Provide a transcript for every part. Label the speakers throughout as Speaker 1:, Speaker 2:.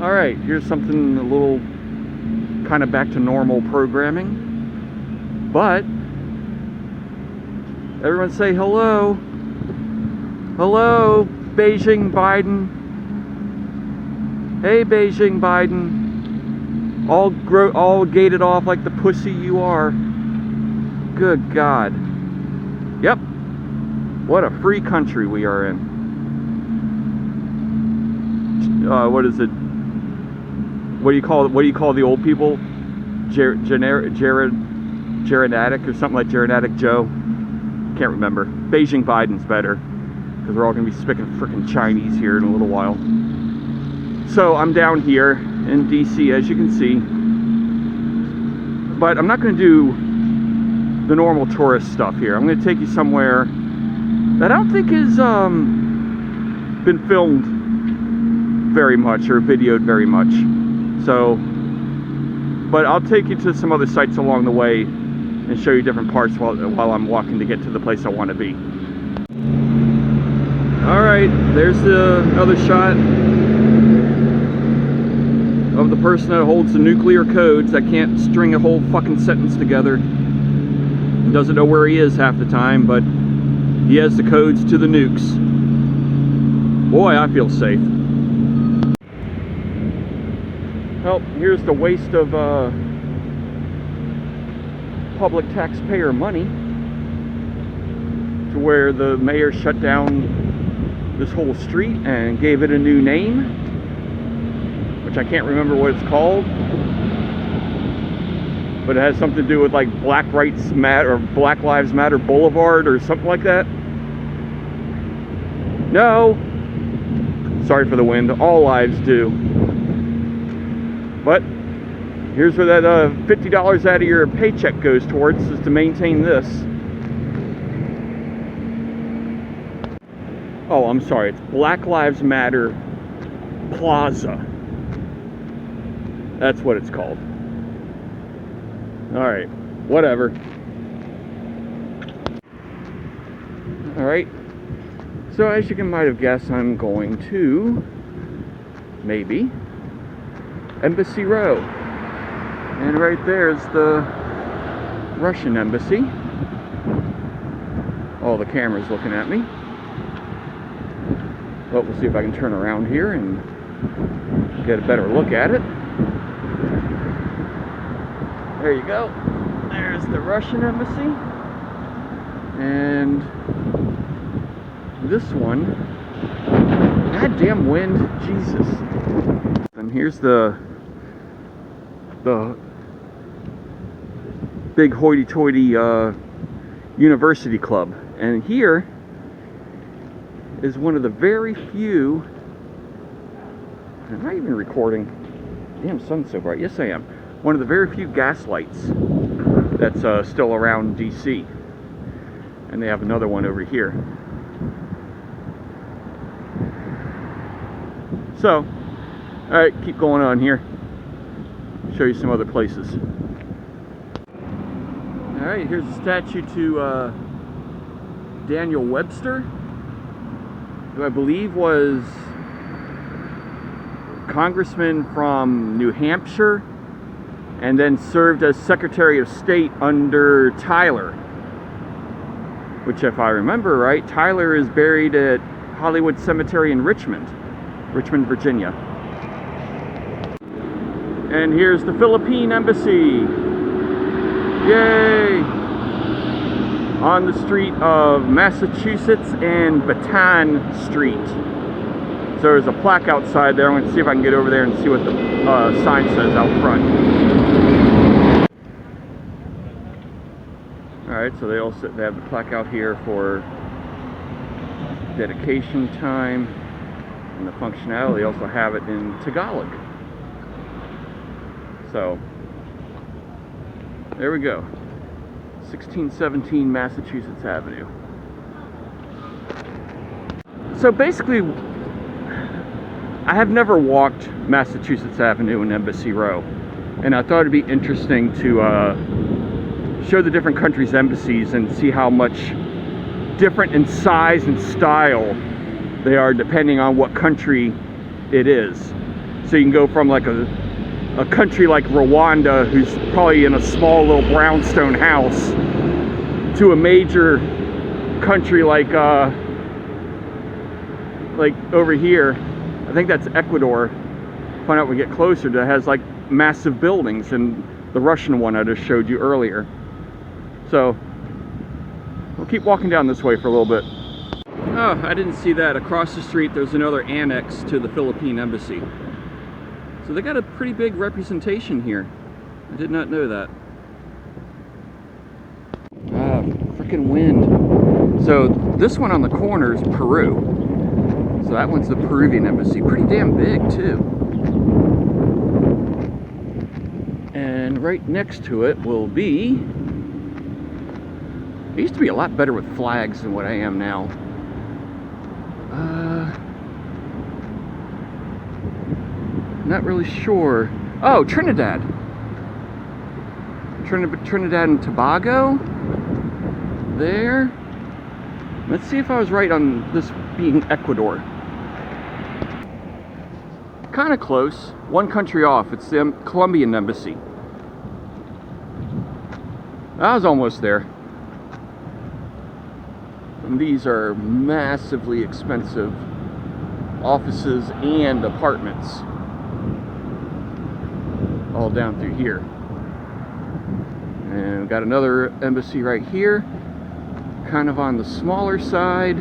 Speaker 1: Alright, here's something a little kind of back to normal programming. But everyone say hello. Hello, Beijing Biden. Hey, Beijing Biden. All gated off like the pussy you are. Good God. Yep. What a free country we are in. What is it? What do you call the old people? Geriatric or something like Geriatric Joe. Can't remember. Beijing Biden's better because we're all going to be speaking frickin' Chinese here in a little while. So I'm down here in DC, as you can see, but I'm not going to do the normal tourist stuff here. I'm going to take you somewhere that I don't think has been filmed very much or videoed very much. So, but I'll take you to some other sites along the way and show you different parts while I'm walking to get to the place I want to be. Alright, there's another shot of the person that holds the nuclear codes that can't string a whole fucking sentence together. He doesn't know where he is half the time, but he has the codes to the nukes. Boy, I feel safe. Well, here's the waste of public taxpayer money, to where the mayor shut down this whole street and gave it a new name, which I can't remember what it's called, but it has something to do with like Black Lives Matter Boulevard or something like that. No, sorry for the wind, all lives do. But here's where that $50 out of your paycheck goes towards, is to maintain this. Oh, I'm sorry, it's Black Lives Matter Plaza. That's what it's called. Alright, whatever. Alright, so as you might have guessed, I'm going to, maybe, Embassy Row. And right there is the Russian Embassy. Oh, the camera's looking at me. But we'll see if I can turn around here and get a better look at it. There you go. There's the Russian Embassy. And this one, goddamn wind, Jesus. And here's the big hoity-toity university club. And here is one of the very few, am I even recording? Damn, sun's so bright. Yes, I am. One of the very few gas lights that's still around DC. And they have another one over here. So, alright, keep going on here. Show you some other places. Alright, here's a statue to Daniel Webster, who I believe was congressman from New Hampshire and then served as Secretary of State under Tyler, which, if I remember right, Tyler is buried at Hollywood Cemetery in Richmond, Virginia. And here's the Philippine Embassy. Yay! On the street of Massachusetts and Baton Street. So there's a plaque outside there. I'm going to see if I can get over there and see what the sign says out front. Alright, so they have the plaque out here for dedication time and the functionality. They also have it in Tagalog. So there we go. 1617 Massachusetts Avenue. So basically, I have never walked Massachusetts Avenue in Embassy Row, and I thought it'd be interesting to show the different countries' embassies and see how much different in size and style they are depending on what country it is. So you can go from like a country like Rwanda, who's probably in a small little brownstone house, to a major country like over here. I think that's Ecuador. Find out when we get closer, that has like massive buildings, and the Russian one I just showed you earlier. So we'll keep walking down this way for a little bit. Oh, I didn't see that. Across the street there's another annex to the Philippine Embassy. So they got a pretty big representation here. I did not know that. Ah, freaking wind. So this one on the corner is Peru. So that one's the Peruvian Embassy. Pretty damn big too. And right next to it will be... I used to be a lot better with flags than what I am now. Not really sure. Oh, Trinidad. Trinidad and Tobago. There. Let's see if I was right on this being Ecuador. Kind of close. One country off. It's the Colombian Embassy. I was almost there. And these are massively expensive offices and apartments. All down through here. And we've got another embassy right here, kind of on the smaller side.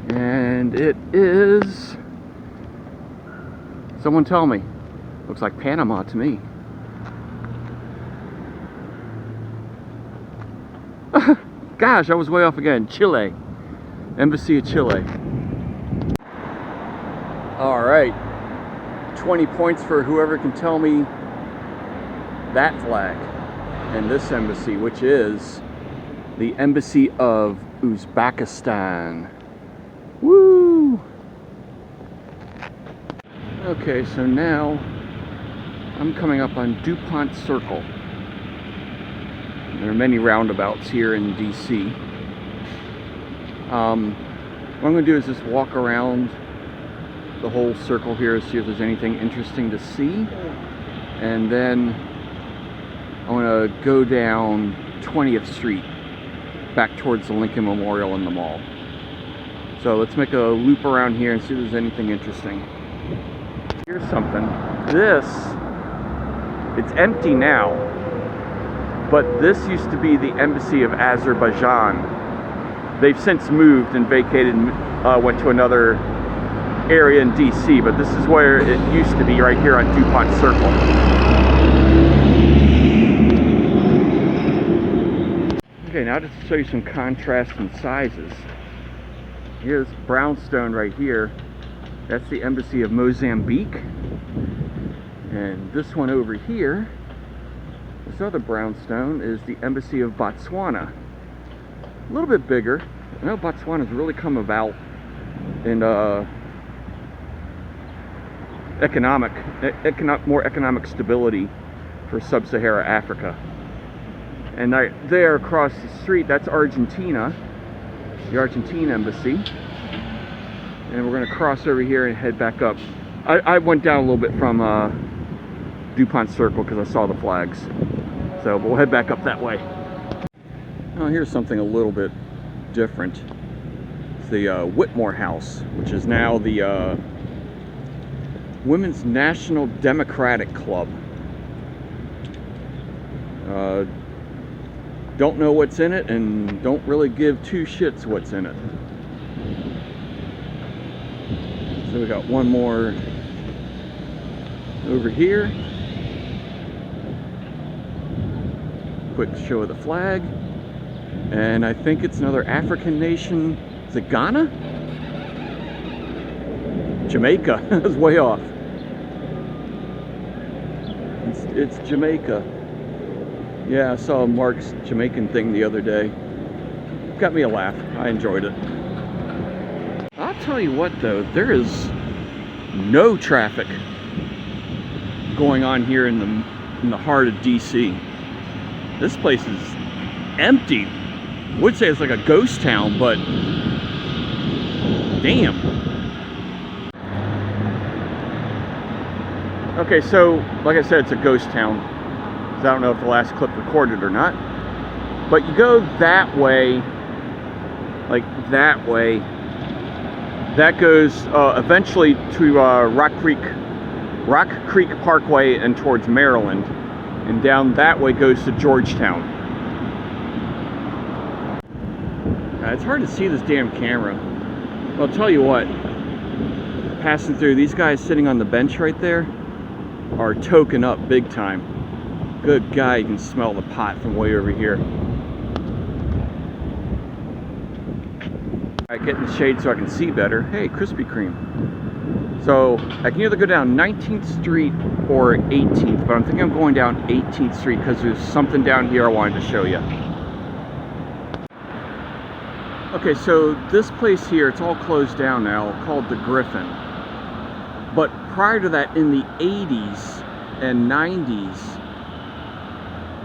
Speaker 1: And it is, someone tell me, looks like Panama to me. Gosh, I was way off again. Chile. Embassy of Chile. All right. 20 points for whoever can tell me that flag and this embassy, which is the Embassy of Uzbekistan. Woo! Okay, so now I'm coming up on Dupont Circle. There are many roundabouts here in DC. What I'm going to do is just walk around the whole circle here, see if there's anything interesting to see, and then I want to go down 20th Street back towards the Lincoln Memorial and the mall. So let's make a loop around here and see if there's anything interesting. Here's something. It's empty now, but this used to be the Embassy of Azerbaijan. They've since moved and vacated and went to another area in DC, but this is where it used to be, right here on Dupont Circle. Okay, now just to show you some contrast in sizes. Here's brownstone right here. That's the Embassy of Mozambique. And this one over here, this other brownstone, is the Embassy of Botswana. A little bit bigger. I know Botswana's really come about in more economic stability for sub-Saharan Africa. And right there across the street, that's Argentina, the Argentine Embassy. And we're going to cross over here and head back up. I went down a little bit from Dupont Circle because I saw the flags. So we'll head back up that way. Oh, here's something a little bit different. It's the Whitmore House, which is now the Women's National Democratic Club. Don't know what's in it and don't really give two shits what's in it. So we got one more over here. Quick show of the flag. And I think it's another African nation. Is it Ghana? Jamaica. I was way off. It's Jamaica. Yeah, I saw Mark's Jamaican thing the other day. Got me a laugh. I enjoyed it. I'll tell you what though, there is no traffic going on here in the heart of DC. This place is empty. I would say it's like a ghost town, but damn. Okay, so like I said, it's a ghost town. I don't know if the last clip recorded or not. But you go that way, like that way. That goes eventually to Rock Creek Parkway and towards Maryland. And down that way goes to Georgetown. It's hard to see this damn camera. Well, I'll tell you what. Passing through, these guys sitting on the bench right there are token up big time. Good guy, you can smell the pot from way over here. Alright, get in the shade so I can see better. Hey, Krispy Kreme. So, I can either go down 19th Street or 18th, but I'm thinking I'm going down 18th Street because there's something down here I wanted to show you. Okay, so this place here, it's all closed down now, called the Griffin. But prior to that, in the 80s and 90s,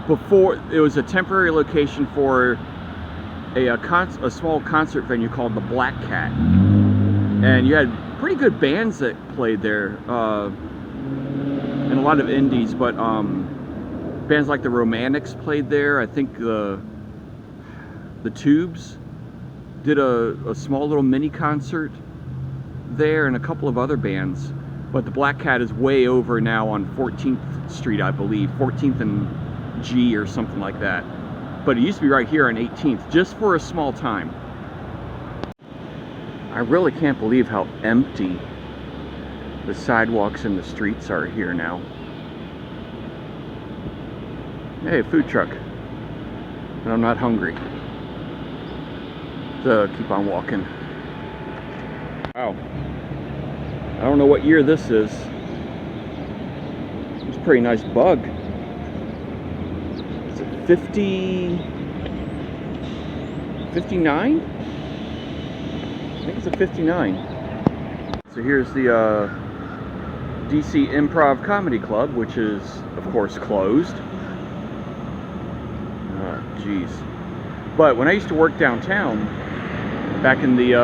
Speaker 1: before, it was a temporary location for a small concert venue called the Black Cat. And you had pretty good bands that played there, and a lot of indies, but bands like the Romantics played there. I think the Tubes did a small little mini concert there, and a couple of other bands. But the Black Cat is way over now on 14th Street, I believe, 14th and G or something like that. But it used to be right here on 18th, just for a small time. I really can't believe how empty the sidewalks and the streets are here now. Hey, food truck. And I'm not hungry. So keep on walking. Wow. I don't know what year this is. It's a pretty nice bug. Is it 59? I think it's a 59. So here's the DC Improv Comedy Club, which is, of course, closed. Jeez. But when I used to work downtown, back in the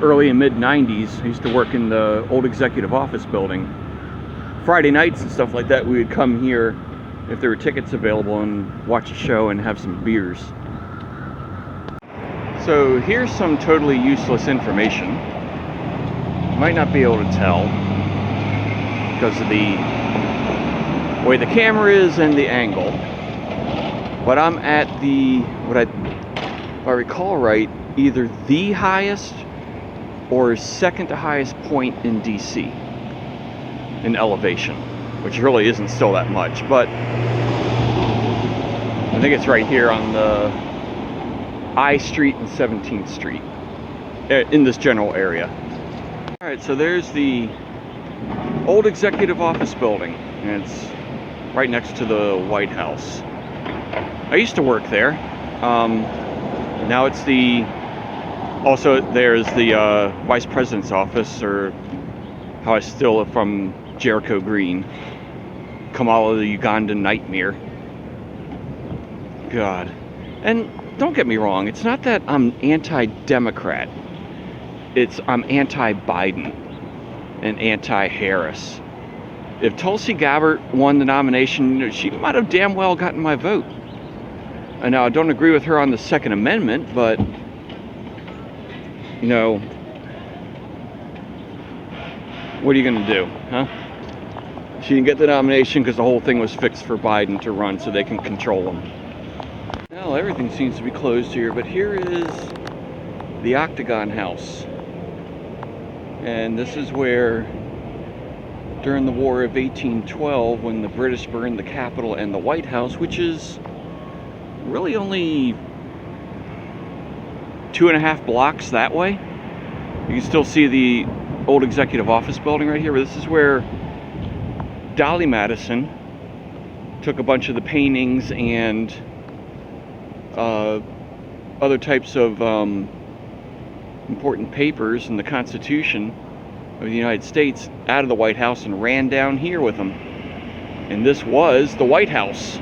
Speaker 1: early and mid 90s, I used to work in the old executive office building. Friday nights and stuff like that, we would come here if there were tickets available and watch a show and have some beers. So here's some totally useless information. You might not be able to tell because of the way the camera is and the angle. But I'm at the, if I recall right, either the highest or second to highest point in DC in elevation, which really isn't still that much, but I think it's right here on the I Street and 17th Street in this general area. Alright, so there's the old executive office building, and it's right next to the White House. I used to work there. Now it's also there's the Vice President's office, or how I steal it from Jericho Green, Kamala the Ugandan Nightmare. God. And don't get me wrong, it's not that I'm anti-Democrat. I'm anti-Biden and anti-Harris. If Tulsi Gabbard won the nomination, she might have damn well gotten my vote. And now I don't agree with her on the Second Amendment, but you know, what are you going to do, huh? She didn't get the nomination because the whole thing was fixed for Biden to run so they can control him. Well, everything seems to be closed here, but here is the Octagon House. And this is where, during the War of 1812, when the British burned the Capitol and the White House, which is really only 2.5 blocks that way. You can still see the old executive office building right here, but this is where Dolly Madison took a bunch of the paintings and other types of important papers in the Constitution of the United States out of the White House and ran down here with them. And this was the White House.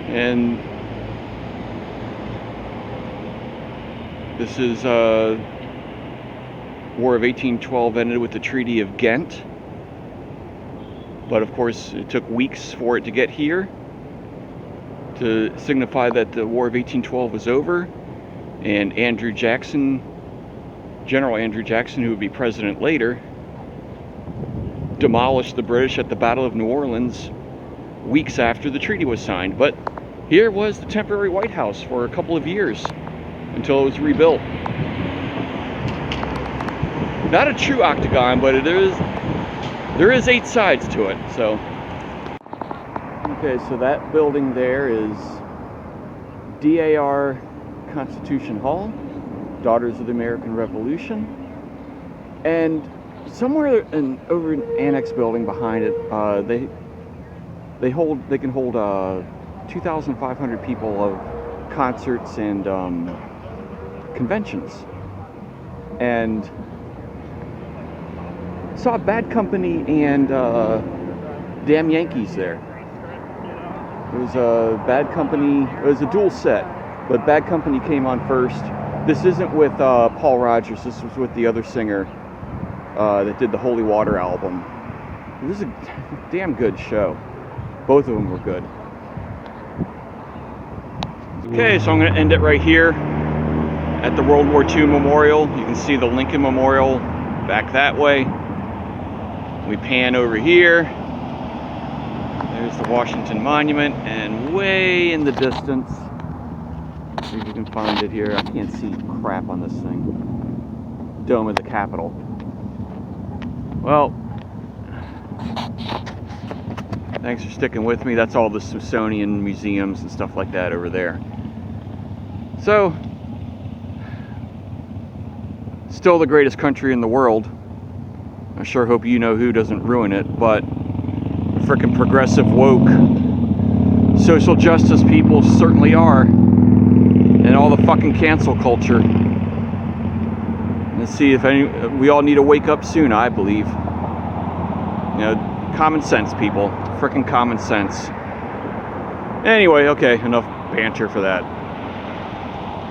Speaker 1: And this is War of 1812 ended with the Treaty of Ghent. But of course, it took weeks for it to get here to signify that the War of 1812 was over, and Andrew Jackson, General Andrew Jackson, who would be president later, demolished the British at the Battle of New Orleans weeks after the treaty was signed. But here was the temporary White House for a couple of years until it was rebuilt. Not a true octagon, but there is 8 sides to it. So okay, so that building there is DAR Constitution Hall, Daughters of the American Revolution, and somewhere over an annex building behind it, they can hold 2,500 people of concerts and conventions. And saw Bad Company and Damn Yankees there. It was a Bad Company. It was a dual set, but Bad Company came on first. This isn't with Paul Rogers. This was with the other singer that did the Holy Water album. It was a damn good show. Both of them were good. Okay, so I'm going to end it right here at the World War II Memorial. You can see the Lincoln Memorial back that way. We pan over here. There's the Washington Monument, and way in the distance, see if you can find it here. I can't see crap on this thing. Dome of the Capitol. Well, thanks for sticking with me. That's all the Smithsonian museums and stuff like that over there. So, still the greatest country in the world. I sure hope you know who doesn't ruin it, but frickin' progressive woke social justice people certainly are, and all the fucking cancel culture. Let's see if we all need to wake up soon, I believe. You know, common sense, people. Frickin' common sense. Anyway, okay, enough banter for that.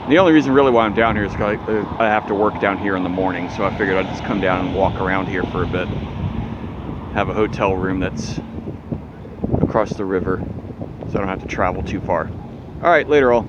Speaker 1: The only reason really why I'm down here is because I have to work down here in the morning, so I figured I'd just come down and walk around here for a bit. Have a hotel room that's across the river, so I don't have to travel too far. Alright, later all.